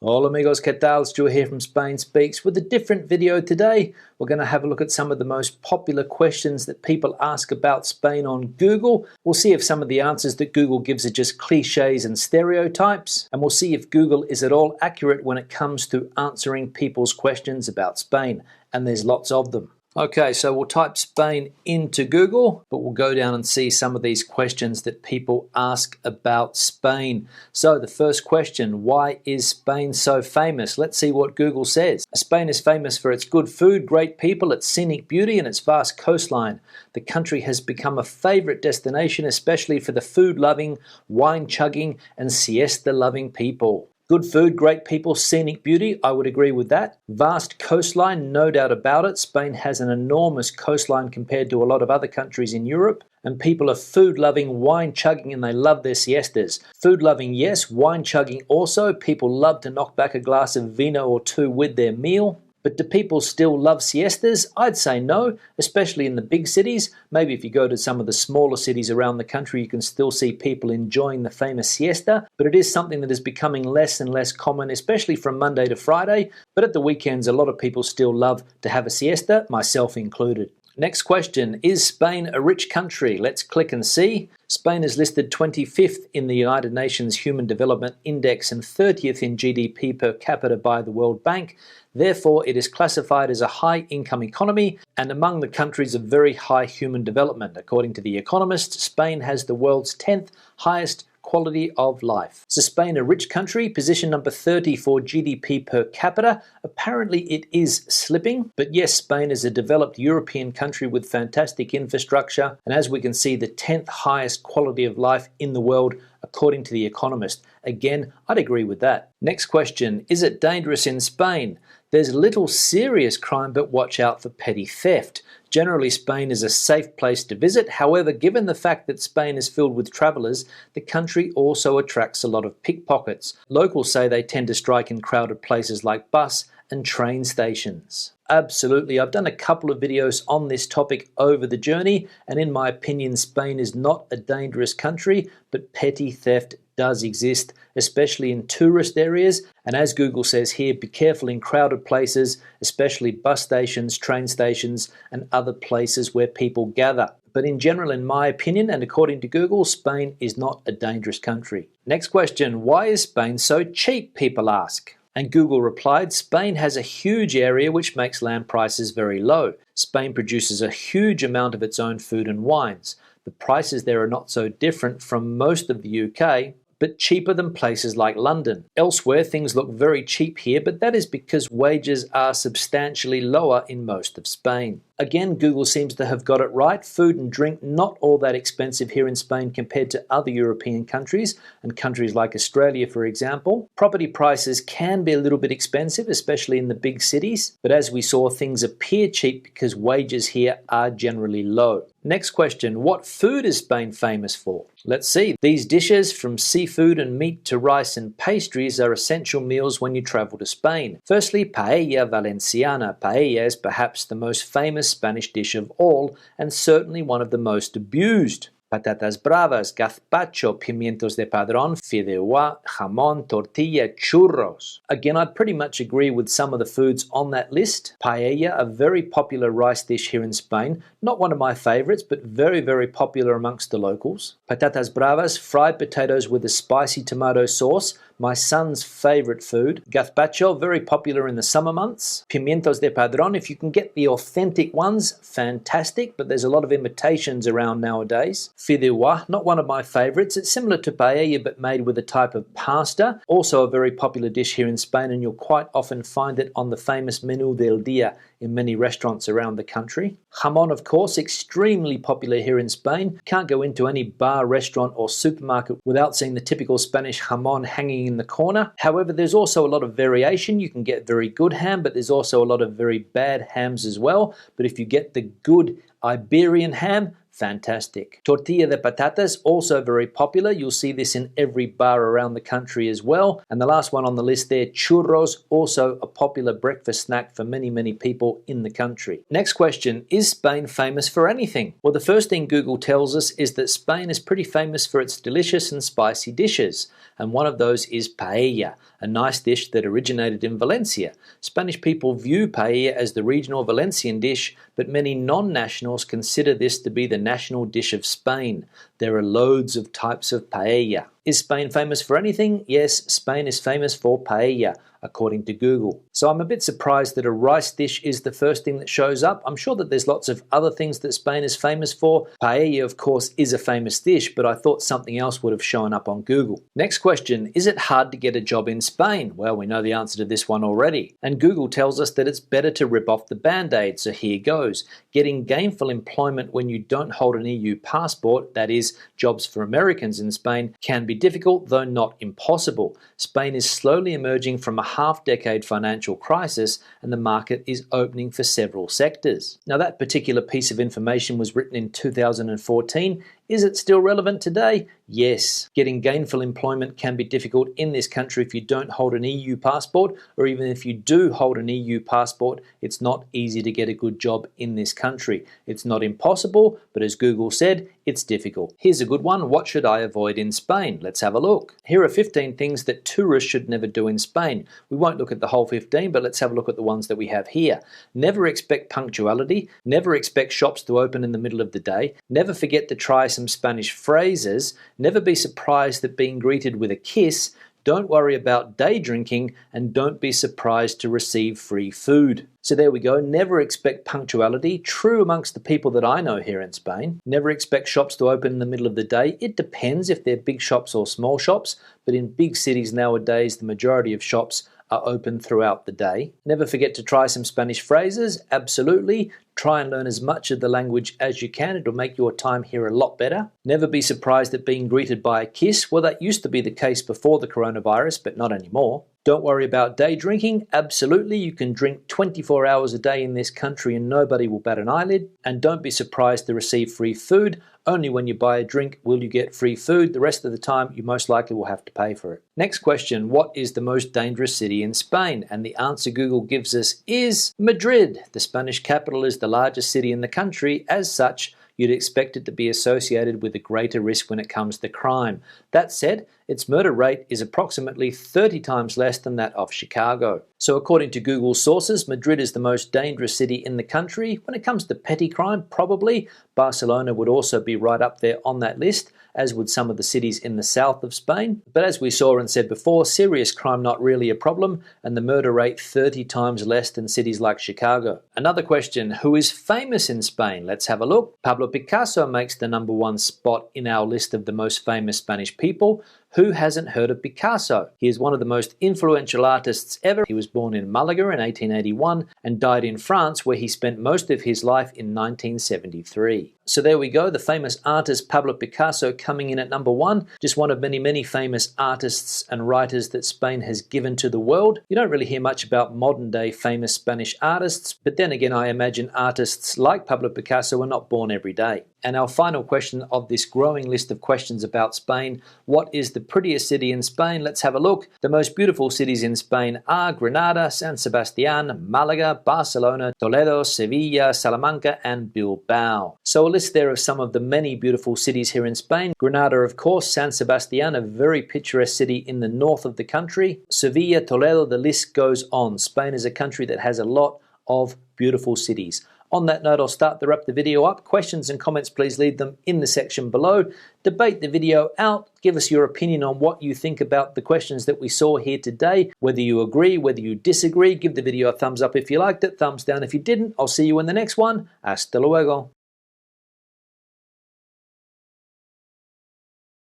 Hola amigos, ¿qué tal? Stuart here from Spain Speaks with a different video today. We're going to have a look at some of the most popular questions that people ask about Spain on Google. We'll see if some of the answers that Google gives are just cliches and stereotypes, and we'll see if Google is at all accurate when it comes to answering people's questions about Spain, and there's lots of them. Okay, so we'll type Spain into Google, but we'll go down and see some of these questions that people ask about Spain. So the first question, why is Spain so famous? Let's see what Google says. Spain is famous for its good food, great people, its scenic beauty, and its vast coastline. The country has become a favorite destination, especially for the food-loving, wine-chugging, and siesta-loving people. Good food, great people, scenic beauty, I would agree with that. Vast coastline, no doubt about it. Spain has an enormous coastline compared to a lot of other countries in Europe. And people are food-loving, wine-chugging, and they love their siestas. Food-loving, yes. Wine-chugging also. People love to knock back a glass of vino or two with their meal. But do people still love siestas? I'd say no, especially in the big cities. Maybe if you go to some of the smaller cities around the country, you can still see people enjoying the famous siesta. But it is something that is becoming less and less common, especially from Monday to Friday. But at the weekends, a lot of people still love to have a siesta, myself included. Next question, is Spain a rich country? Let's click and see. Spain is listed 25th in the United Nations Human Development Index and 30th in GDP per capita by the World Bank. Therefore, it is classified as a high-income economy and among the countries of very high human development. According to The Economist, Spain has the world's 10th highest quality of life. So Spain, a rich country, position number 30 for GDP per capita. Apparently it is slipping, but yes, Spain is a developed European country with fantastic infrastructure, and as we can see, the 10th highest quality of life in the world, according to The Economist. Again, I'd agree with that. Next question, is it dangerous in Spain? There's little serious crime, but watch out for petty theft. Generally, Spain is a safe place to visit. However, given the fact that Spain is filled with travelers, the country also attracts a lot of pickpockets. Locals say they tend to strike in crowded places like bus and train stations. Absolutely, I've done a couple of videos on this topic over the journey, and in my opinion, Spain is not a dangerous country, but petty theft does exist, especially in tourist areas. And as Google says here, be careful in crowded places, especially bus stations, train stations, and other places where people gather. But in general, in my opinion, and according to Google, Spain is not a dangerous country. Next question, why is Spain so cheap, people ask? And Google replied, Spain has a huge area which makes land prices very low. Spain produces a huge amount of its own food and wines. The prices there are not so different from most of the UK, but cheaper than places like London. Elsewhere, things look very cheap here, but that is because wages are substantially lower in most of Spain. Again, Google seems to have got it right. Food and drink not all that expensive here in Spain compared to other European countries and countries like Australia, for example. Property prices can be a little bit expensive, especially in the big cities. But as we saw, things appear cheap because wages here are generally low. Next question, what food is Spain famous for? Let's see. These dishes, from seafood and meat to rice and pastries, are essential meals when you travel to Spain. Firstly, paella valenciana. Paella is perhaps the most famous Spanish dish of all, and certainly one of the most abused. Patatas bravas, gazpacho, pimientos de padrón, fideuá, jamón, tortilla, churros. Again, I'd pretty much agree with some of the foods on that list. Paella, a very popular rice dish here in Spain. Not one of my favorites, but very, very popular amongst the locals. Patatas bravas, fried potatoes with a spicy tomato sauce. My son's favorite food. Gazpacho, very popular in the summer months. Pimientos de padrón, if you can get the authentic ones, fantastic, but there's a lot of imitations around nowadays. Fideuá, not one of my favorites. It's similar to paella, but made with a type of pasta. Also a very popular dish here in Spain, and you'll quite often find it on the famous menú del día in many restaurants around the country. Jamón, of course, extremely popular here in Spain. Can't go into any bar, restaurant, or supermarket without seeing the typical Spanish jamón hanging in the corner. However, there's also a lot of variation. You can get very good ham, but there's also a lot of very bad hams as well. But if you get the good Iberian ham, Fantastic. Tortilla de patatas, also very popular. You'll see this in every bar around the country as well. And the last one on the list there, churros, also a popular breakfast snack for many, many people in the country. Next question, is Spain famous for anything? Well, the first thing Google tells us is that Spain is pretty famous for its delicious and spicy dishes. And one of those is paella, a nice dish that originated in Valencia. Spanish people view paella as the regional Valencian dish, but many non-nationals consider this to be the national dish of Spain. There are loads of types of paella. Is Spain famous for anything? Yes, Spain is famous for paella, according to Google. So I'm a bit surprised that a rice dish is the first thing that shows up. I'm sure that there's lots of other things that Spain is famous for. Paella, of course, is a famous dish, but I thought something else would have shown up on Google. Next question, is it hard to get a job in Spain? Well, we know the answer to this one already. And Google tells us that it's better to rip off the band-aid, so here goes. Getting gainful employment when you don't hold an EU passport, that is, jobs for Americans in Spain, can be difficult, though not impossible. Spain is slowly emerging from a half-decade financial crisis, and the market is opening for several sectors. Now, that particular piece of information was written in 2014. Is it still relevant today? Yes. Getting gainful employment can be difficult in this country if you don't hold an EU passport, or even if you do hold an EU passport, it's not easy to get a good job in this country. It's not impossible, but as Google said, it's difficult. Here's a good one. What should I avoid in Spain? Let's have a look. Here are 15 things that tourists should never do in Spain. We won't look at the whole 15, but let's have a look at the ones that we have here. Never expect punctuality. Never expect shops to open in the middle of the day. Never forget to try some Spanish phrases. Never be surprised at being greeted with a kiss. Don't worry about day drinking, and don't be surprised to receive free food. So there we go. Never expect punctuality. True amongst the people that I know here in Spain. Never expect shops to open in the middle of the day. It depends if they're big shops or small shops, but in big cities nowadays, the majority of shops are open throughout the day. Never forget to try some Spanish phrases. Absolutely. Try and learn as much of the language as you can. It'll make your time here a lot better. Never be surprised at being greeted by a kiss. Well, that used to be the case before the coronavirus, but not anymore. Don't worry about day drinking. Absolutely, you can drink 24 hours a day in this country and nobody will bat an eyelid. And don't be surprised to receive free food. Only when you buy a drink will you get free food. The rest of the time, you most likely will have to pay for it. Next question, what is the most dangerous city in Spain? And the answer Google gives us is Madrid. The Spanish capital is the largest city in the country. As such, you'd expect it to be associated with a greater risk when it comes to crime. That said, its murder rate is approximately 30 times less than that of Chicago. So according to Google sources, Madrid is the most dangerous city in the country. When it comes to petty crime, probably Barcelona would also be right up there on that list, as would some of the cities in the south of Spain. But as we saw and said before, serious crime not really a problem, and the murder rate 30 times less than cities like Chicago. Another question, who is famous in Spain? Let's have a look. Pablo Picasso makes the #1 spot in our list of the most famous Spanish people. Who hasn't heard of Picasso? He is one of the most influential artists ever. He was born in Malaga in 1881 and died in France, where he spent most of his life in 1973. So there we go, the famous artist Pablo Picasso coming in at #1, just one of many, many famous artists and writers that Spain has given to the world. You don't really hear much about modern day famous Spanish artists, but then again, I imagine artists like Pablo Picasso are not born every day. And our final question of this growing list of questions about Spain, what is the prettiest city in Spain? Let's have a look. The most beautiful cities in Spain are Granada, San Sebastián, Malaga, Barcelona, Toledo, Sevilla, Salamanca, and Bilbao. So a list there of some of the many beautiful cities here in Spain. Granada, of course, San Sebastián, a very picturesque city in the north of the country. Sevilla, Toledo, the list goes on. Spain is a country that has a lot of beautiful cities. On that note, I'll start to wrap the video up. Questions and comments, please leave them in the section below. Debate the video out. Give us your opinion on what you think about the questions that we saw here today. Whether you agree, whether you disagree. Give the video a thumbs up if you liked it, thumbs down if you didn't. I'll see you in the next one. Hasta luego.